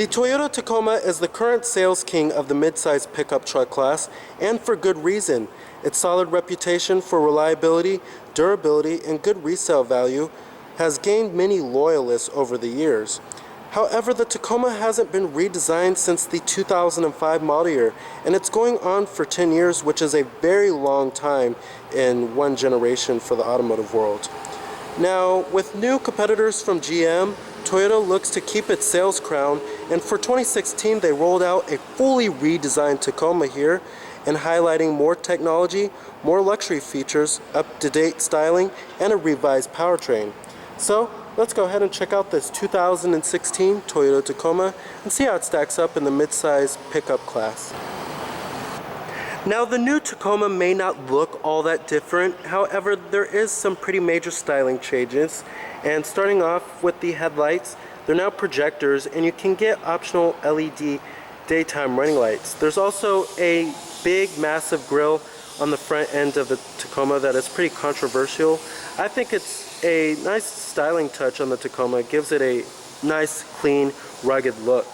The Toyota Tacoma is the current sales king of the midsize pickup truck class, and for good reason. Its solid reputation for reliability, durability, and good resale value has gained many loyalists over the years. However, the Tacoma hasn't been redesigned since the 2005 model year, and it's going on for 10 years, which is a very long time in one generation for the automotive world. Now, with new competitors from GM, Toyota looks to keep its sales crown, and for 2016 they rolled out a fully redesigned Tacoma here, and highlighting more technology, more luxury features, up-to-date styling, and a revised powertrain. So let's go ahead and check out this 2016 Toyota Tacoma and see how it stacks up in the midsize pickup class. Now, the new Tacoma may not look all that different, however there is some pretty major styling changes. And starting off with the headlights, they're now projectors, and you can get optional LED daytime running lights. There's also a big massive grille on the front end of the Tacoma that is pretty controversial. I think it's a nice styling touch on the Tacoma. It gives it a nice, clean, rugged look.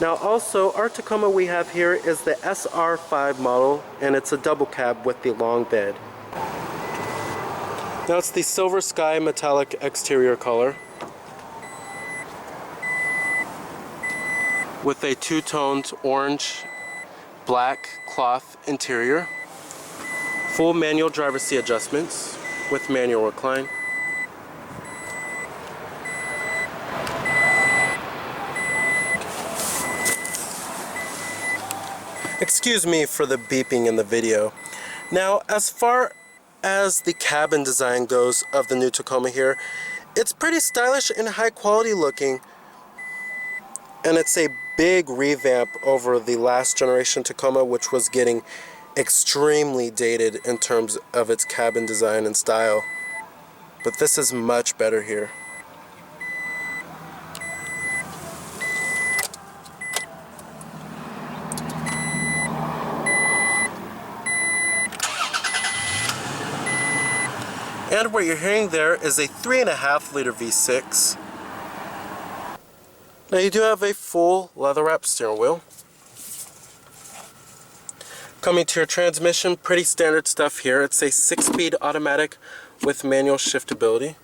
Now also, our Tacoma we have here is the SR5 model, and it's a double cab with the long bed. Now it's the silver sky metallic exterior color with a two-toned orange black cloth interior, full manual driver's seat adjustments with manual recline. Excuse me for the beeping in the video. Now, as far as the cabin design goes of the new Tacoma here, it's pretty stylish and high quality looking, and it's a big revamp over the last generation Tacoma, which was getting extremely dated in terms of its cabin design and style, but this is much better here. And what you're hearing there is a 3.5 liter V6. Now you do have a full leather wrapped steering wheel. Coming to your transmission, pretty standard stuff here. It's a 6-speed automatic with manual shiftability.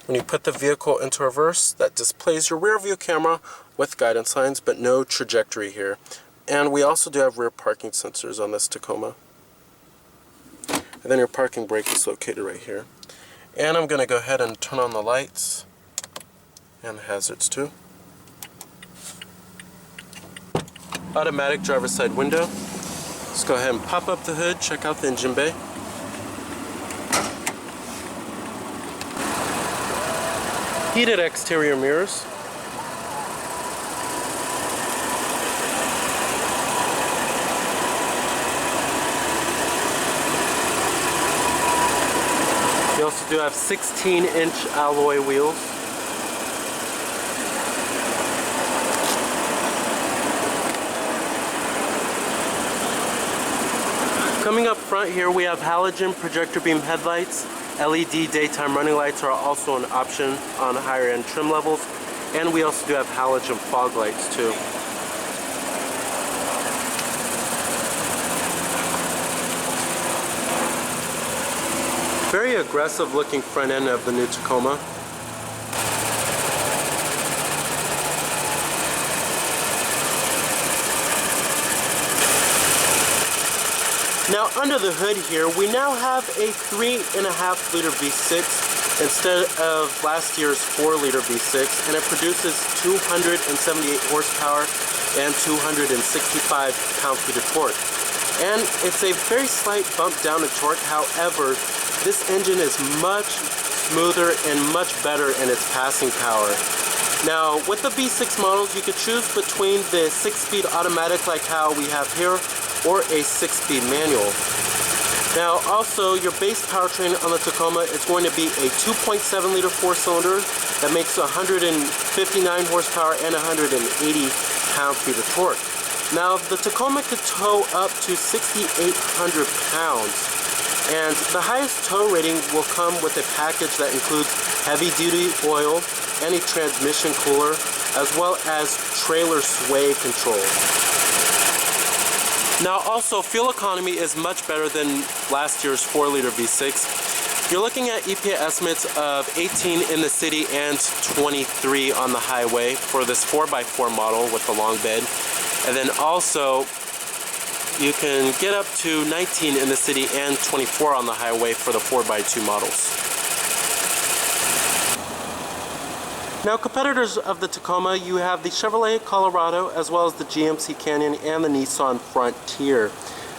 When you put the vehicle into reverse, that displays your rear view camera with guidance lines, but no trajectory here. And we also do have rear parking sensors on this Tacoma. And then your parking brake is located right here. And I'm going to go ahead and turn on the lights and the hazards too. Automatic driver's side window. Let's go ahead and pop up the hood, check out the engine bay. Heated exterior mirrors. You also do have 16-inch alloy wheels. Coming up front here, we have halogen projector beam headlights. LED daytime running lights are also an option on higher end trim levels. And we also do have halogen fog lights too. Very aggressive looking front end of the new Tacoma. Now under the hood here, we now have a 3.5 liter V6 instead of last year's 4 liter V6, and it produces 278 horsepower and 265 pound-feet of torque. And it's a very slight bump down in torque. However, this engine is much smoother and much better in its passing power. Now, with the V6 models, you could choose between the 6-speed automatic like how we have here, or a 6-speed manual. Now, also, your base powertrain on the Tacoma is going to be a 2.7 liter 4-cylinder that makes 159 horsepower and 180 pound-feet of torque. Now, the Tacoma could tow up to 6,800 pounds. And the highest tow rating will come with a package that includes heavy-duty oil, any transmission cooler, as well as trailer sway control. Now also, fuel economy is much better than last year's 4-liter V6. You're looking at EPA estimates of 18 in the city and 23 on the highway for this 4x4 model with the long bed. And then also, you can get up to 19 in the city and 24 on the highway for the 4x2 models. Now, competitors of the Tacoma, you have the Chevrolet Colorado, as well as the GMC Canyon and the Nissan Frontier.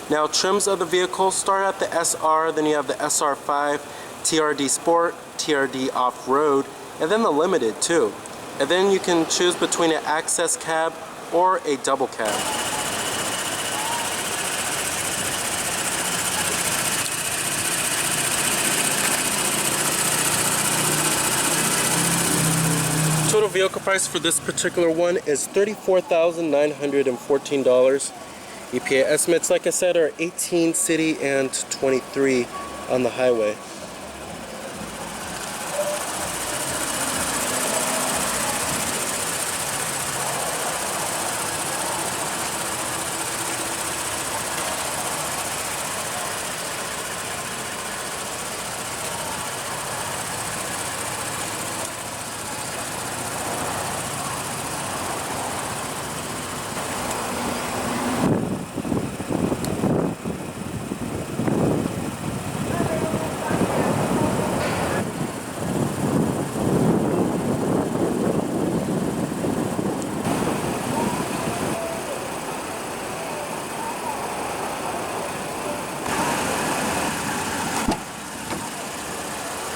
Now, trims of the vehicle start at the SR, then you have the SR5, TRD Sport, TRD Off-Road, and then the Limited too. And then you can choose between an access cab or a double cab. Total vehicle price for this particular one is $34,914. EPA estimates, like I said, are 18 city and 23 on the highway.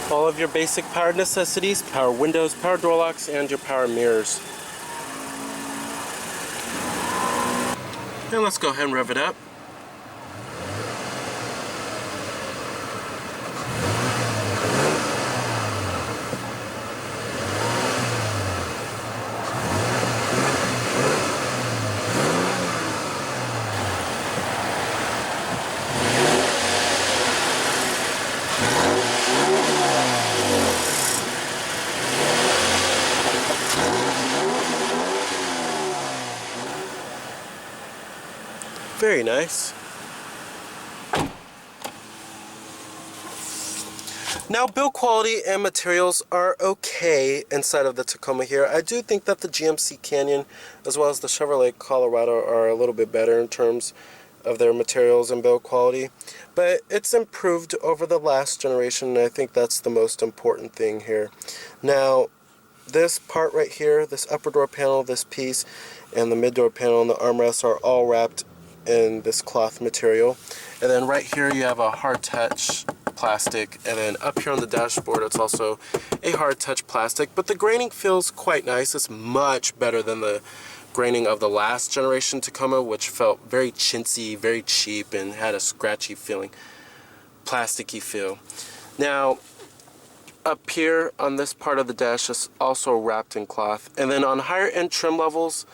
All of your basic power necessities, power windows, power door locks, and your power mirrors. And let's go ahead and rev it up. Very nice. Now, build quality and materials are okay inside of the Tacoma here. I do think that the GMC Canyon as well as the Chevrolet Colorado are a little bit better in terms of their materials and build quality, but it's improved over the last generation, and I think that's the most important thing here. Now, this part right here, this upper door panel, this piece, and the mid door panel and the armrests are all wrapped in this cloth material. And then right here you have a hard touch plastic, and then up here on the dashboard it's also a hard touch plastic, but the graining feels quite nice. It's much better than the graining of the last generation Tacoma, which felt very chintzy, very cheap, and had a scratchy feeling, plasticky feel. Now up here on this part of the dash is also wrapped in cloth, and then on higher end trim levels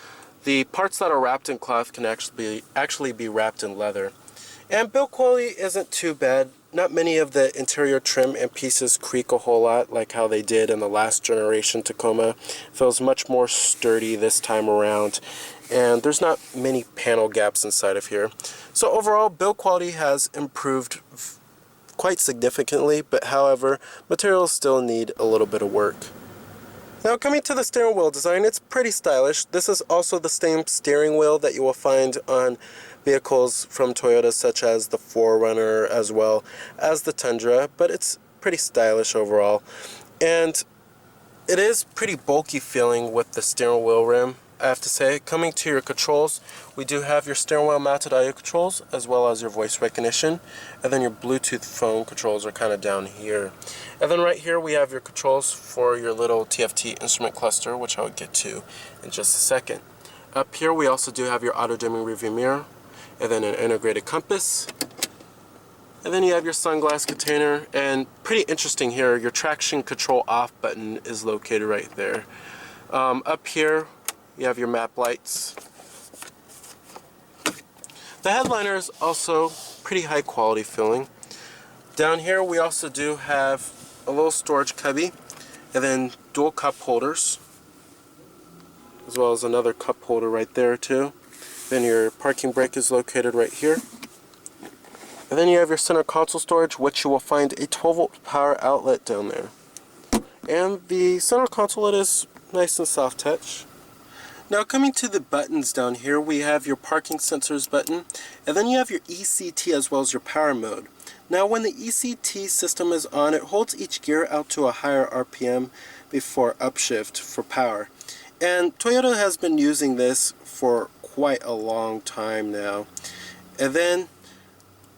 the parts that are wrapped in cloth can actually be wrapped in leather. And build quality isn't too bad. Not many of the interior trim and pieces creak a whole lot like how they did in the last generation Tacoma. Feels much more sturdy this time around. And there's not many panel gaps inside of here. So overall, build quality has improved quite significantly, but however, materials still need a little bit of work. Now, coming to the steering wheel design, it's pretty stylish. This is also the same steering wheel that you will find on vehicles from Toyota, such as the 4Runner as well as the Tundra, but it's pretty stylish overall. And it is pretty bulky feeling with the steering wheel rim, I have to say. Coming to your controls, we do have your steering wheel mounted audio controls as well as your voice recognition, and then your Bluetooth phone controls are kind of down here. And then right here we have your controls for your little TFT instrument cluster, which I'll get to in just a second. Up here we also do have your auto dimming rearview mirror, and then an integrated compass. And then you have your sunglass container, and pretty interesting here, your traction control off button is located right there. Up here you have your map lights. The headliner is also pretty high quality feeling. Down here we also do have a little storage cubby, and then dual cup holders, as well as another cup holder right there too. Then your parking brake is located right here. And then you have your center console storage, which you will find a 12-volt power outlet down there. And the center console, it is nice and soft touch. Now coming to the buttons down here, we have your parking sensors button, and then you have your ECT as well as your power mode. Now when the ECT system is on, it holds each gear out to a higher RPM before upshift for power. And Toyota has been using this for quite a long time now. And then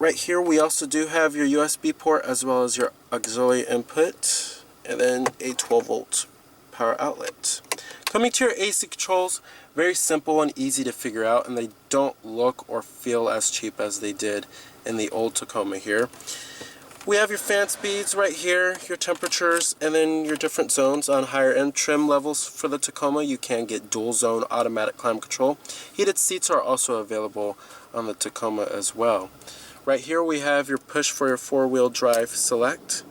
right here we also do have your USB port as well as your auxiliary input, and then a 12-volt power outlet. Coming to your AC controls, very simple and easy to figure out, and they don't look or feel as cheap as they did in the old Tacoma here. We have your fan speeds right here, your temperatures, and then your different zones. On higher end trim levels for the Tacoma, you can get dual zone automatic climate control. Heated seats are also available on the Tacoma as well. Right here we have your push for your four-wheel drive select,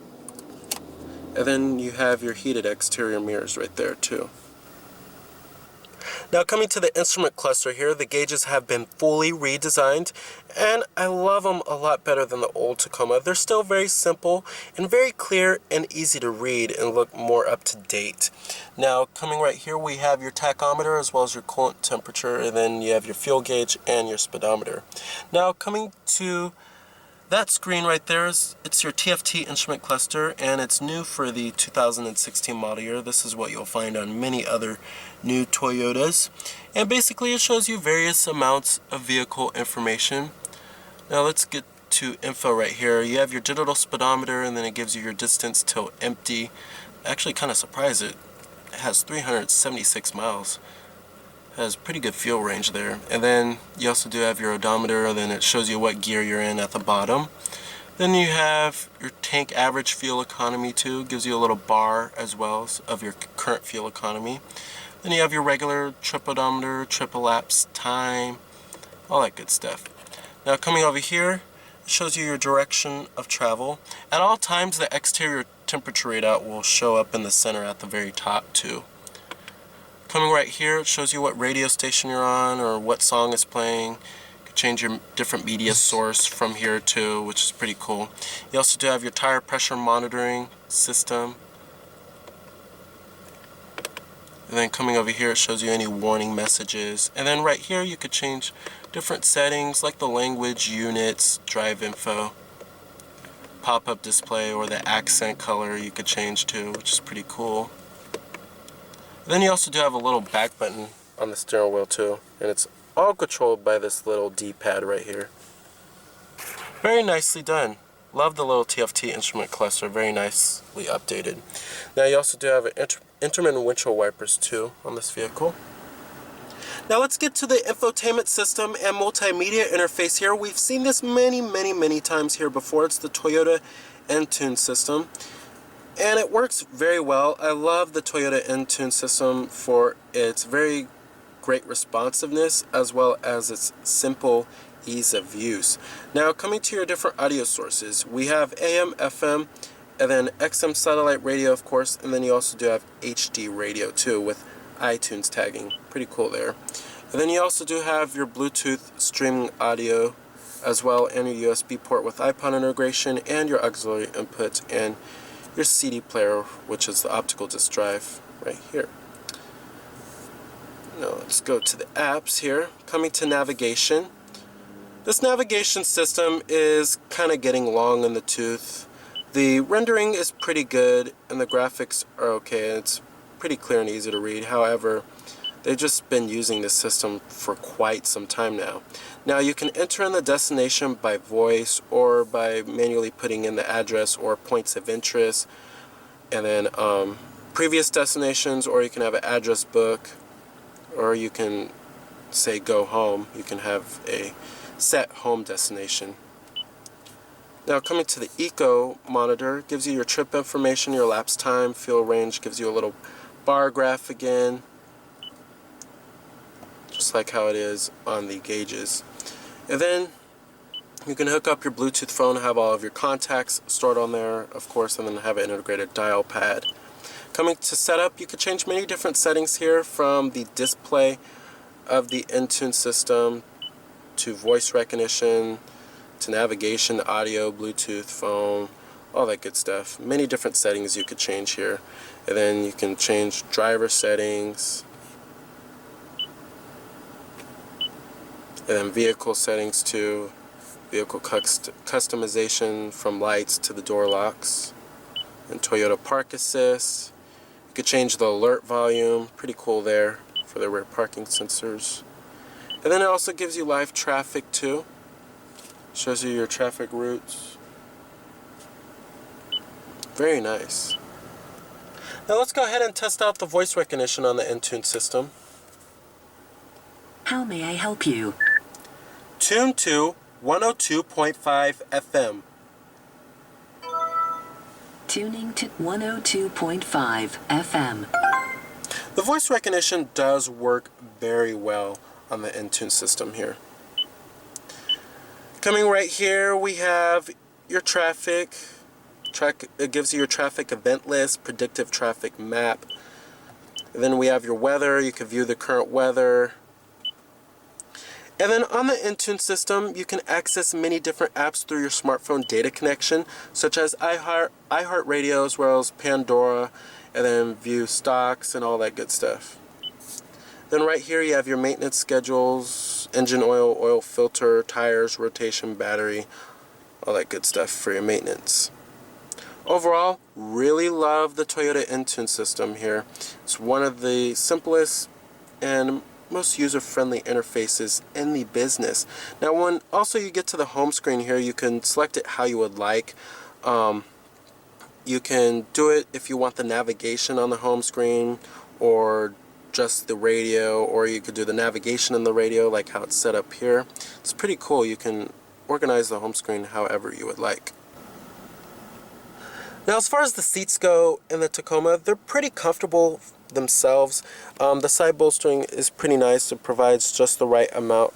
and then you have your heated exterior mirrors right there too. Now coming to the instrument cluster here, the gauges have been fully redesigned, and I love them a lot better than the old Tacoma. They're still very simple and very clear and easy to read and look more up to date. Now coming right here, we have your tachometer as well as your coolant temperature, and then you have your fuel gauge and your speedometer. Now coming to that screen right there, it's your TFT instrument cluster, and it's new for the 2016 model year. This is what you'll find on many other new Toyotas. And basically it shows you various amounts of vehicle information. Now let's get to info right here. You have your digital speedometer, and then it gives you your distance till empty. Actually kind of surprised it has 376 miles. Has pretty good fuel range there. And then you also do have your odometer, and then it shows you what gear you're in at the bottom. Then you have your tank average fuel economy too, gives you a little bar as well of your current fuel economy. Then you have your regular trip odometer, trip elapsed time, all that good stuff. Now coming over here, it shows you your direction of travel. At all times the exterior temperature readout will show up in the center at the very top too. Coming right here, it shows you what radio station you're on or what song is playing. You can change your different media source from here too, which is pretty cool. You also do have your tire pressure monitoring system. And then coming over here, it shows you any warning messages. And then right here, you could change different settings like the language, units, drive info, pop-up display, or the accent color you could change to, which is pretty cool. Then you also do have a little back button on the steering wheel too, and it's all controlled by this little D-pad right here. Very nicely done. Love the little TFT instrument cluster, very nicely updated. Now you also do have an intermittent windshield wipers too on this vehicle. Now let's get to the infotainment system and multimedia interface here. We've seen this many times here before. It's the Toyota Entune system. And it works very well. I love the Toyota Entune system for its very great responsiveness as well as its simple ease of use. Now coming to your different audio sources, we have AM, FM, and then XM satellite radio of course, and then you also do have HD radio too with iTunes tagging. Pretty cool there. And then you also do have your Bluetooth streaming audio as well, and your USB port with iPod integration, and your auxiliary input, and your CD player, which is the optical disc drive right here. Now let's go to the apps here. Coming to navigation. This navigation system is kind of getting long in the tooth. The rendering is pretty good and the graphics are okay. It's pretty clear and easy to read. However, they've just been using this system for quite some time now. Now you can enter in the destination by voice or by manually putting in the address or points of interest, and then previous destinations, or you can have an address book, or you can say go home. You can have a set home destination. Now coming to the Eco monitor, gives you your trip information, your elapsed time, fuel range, gives you a little bar graph again, just like how it is on the gauges. And then you can hook up your Bluetooth phone, have all of your contacts stored on there, of course, and then have an integrated dial pad. Coming to setup, you can change many different settings here, from the display of the Intune system to voice recognition to navigation, audio, Bluetooth, phone, all that good stuff. Many different settings you could change here. And then you can change driver settings, and then vehicle settings too. Vehicle customization, from lights to the door locks. And Toyota Park Assist. You could change the alert volume, pretty cool there for the rear parking sensors. And then it also gives you live traffic too. Shows you your traffic routes. Very nice. Now let's go ahead and test out the voice recognition on the Intune system. How may I help you? Tune to 102.5 FM. Tuning to 102.5 FM. The voice recognition does work very well on the Intune system here. Coming right here, we have your traffic. It gives you your traffic event list, predictive traffic map. And then we have your weather. You can view the current weather. And then on the Intune system, you can access many different apps through your smartphone data connection, such as iHeartRadio, as well as Pandora, and then view stocks and all that good stuff. Then right here you have your maintenance schedules, engine oil, oil filter, tires, rotation, battery, all that good stuff for your maintenance. Overall, really love the Toyota Intune system here. It's one of the simplest and most user-friendly interfaces in the business. Now when also you get to the home screen here, you can select it how you would like. You can do it if you want the navigation on the home screen, or just the radio, or you could do the navigation in the radio like how it's set up here. It's pretty cool. You can organize the home screen however you would like. Now as far as the seats go in the Tacoma, they're pretty comfortable themselves. The side bolstering is pretty nice. It provides just the right amount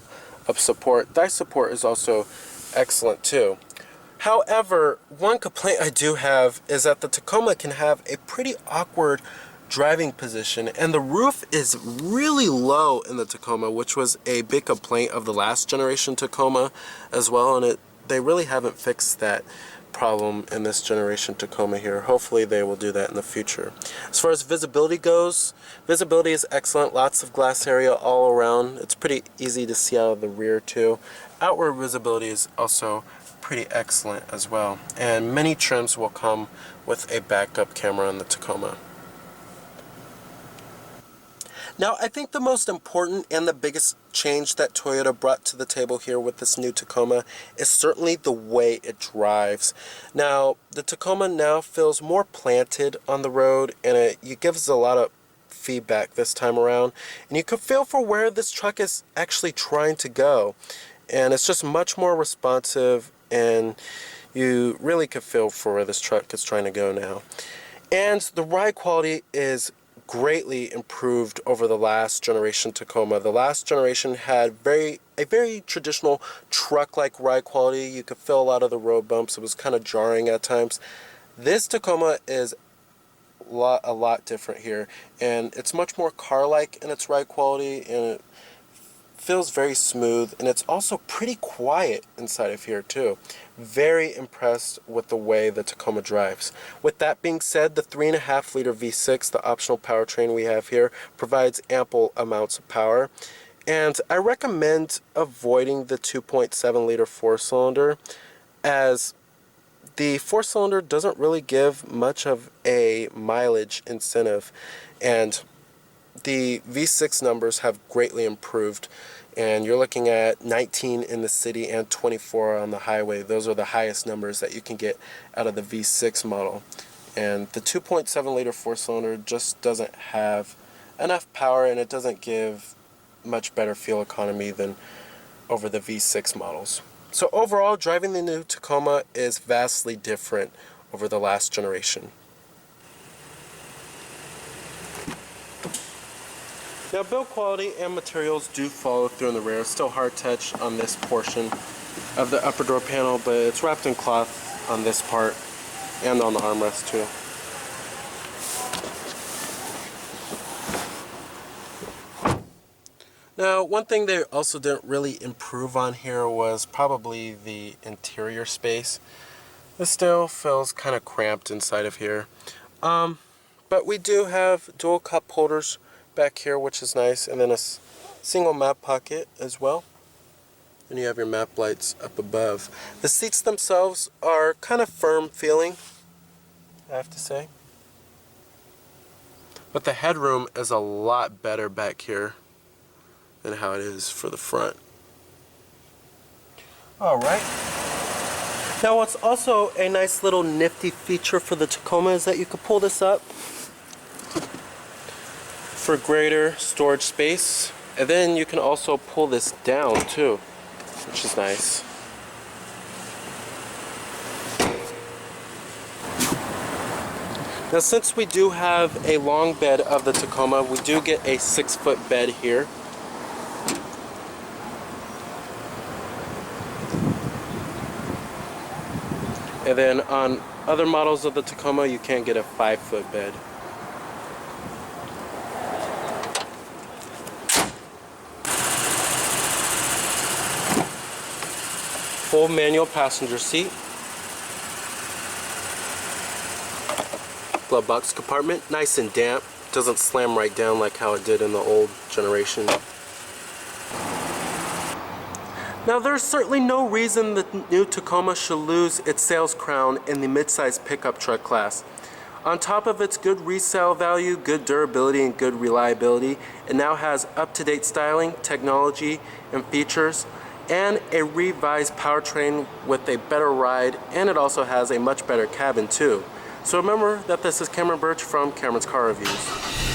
of support. Thigh support is also excellent too. However, one complaint I do have is that the Tacoma can have a pretty awkward driving position, and the roof is really low in the Tacoma, which was a big complaint of the last generation Tacoma as well, and they really haven't fixed that problem in this generation Tacoma here. Hopefully they will do that in the future. As far as visibility goes, visibility is excellent. Lots of glass area all around. It's pretty easy to see out of the rear too. Outward visibility is also pretty excellent as well, and many trims will come with a backup camera in the Tacoma. Now, I think the most important and the biggest change that Toyota brought to the table here with this new Tacoma is certainly the way it drives. Now, the Tacoma now feels more planted on the road, and it gives a lot of feedback this time around, and you can feel for where this truck is actually trying to go, and it's just much more responsive, and you really could feel for where this truck is trying to go now. And the ride quality is greatly improved over the last generation Tacoma. The last generation had a very traditional truck-like ride quality. You could feel a lot of the road bumps. It was kind of jarring at times. This Tacoma is a lot different here, and it's much more car-like in its ride quality, and it feels very smooth, and it's also pretty quiet inside of here too. Very impressed with the way the Tacoma drives. With that being said, the 3.5 liter V6, the optional powertrain we have here, provides ample amounts of power, and I recommend avoiding the 2.7 liter 4-cylinder, as the 4-cylinder doesn't really give much of a mileage incentive, and the V6 numbers have greatly improved, and you're looking at 19 in the city and 24 on the highway. Those are the highest numbers that you can get out of the V6 model. And the 2.7 liter 4-cylinder just doesn't have enough power, and it doesn't give much better fuel economy than over the V6 models. So overall, driving the new Tacoma is vastly different over the last generation. Now, build quality and materials do follow through in the rear. Still hard touch on this portion of the upper door panel, but it's wrapped in cloth on this part and on the armrest too. Now, one thing they also didn't really improve on here was probably the interior space. It still feels kind of cramped inside of here. But we do have dual cup holders back here, which is nice, and then a single map pocket as well. And you have your map lights up above. The seats themselves are kind of firm feeling, I have to say. But the headroom is a lot better back here than how it is for the front. Alright. Now what's also a nice little nifty feature for the Tacoma is that you can pull this up for greater storage space. And then you can also pull this down too, which is nice. Now since we do have a long bed of the Tacoma, we do get a 6-foot bed here. And then on other models of the Tacoma, you can get a 5-foot bed. Full manual passenger seat. Glove box compartment, nice and damp. Doesn't slam right down like how it did in the old generation. Now there's certainly no reason the new Tacoma should lose its sales crown in the midsize pickup truck class. On top of its good resale value, good durability, and good reliability, it now has up-to-date styling, technology, and features, and a revised powertrain with a better ride, and it also has a much better cabin too. So remember that this is Cameron Birch from Cameron's Car Reviews.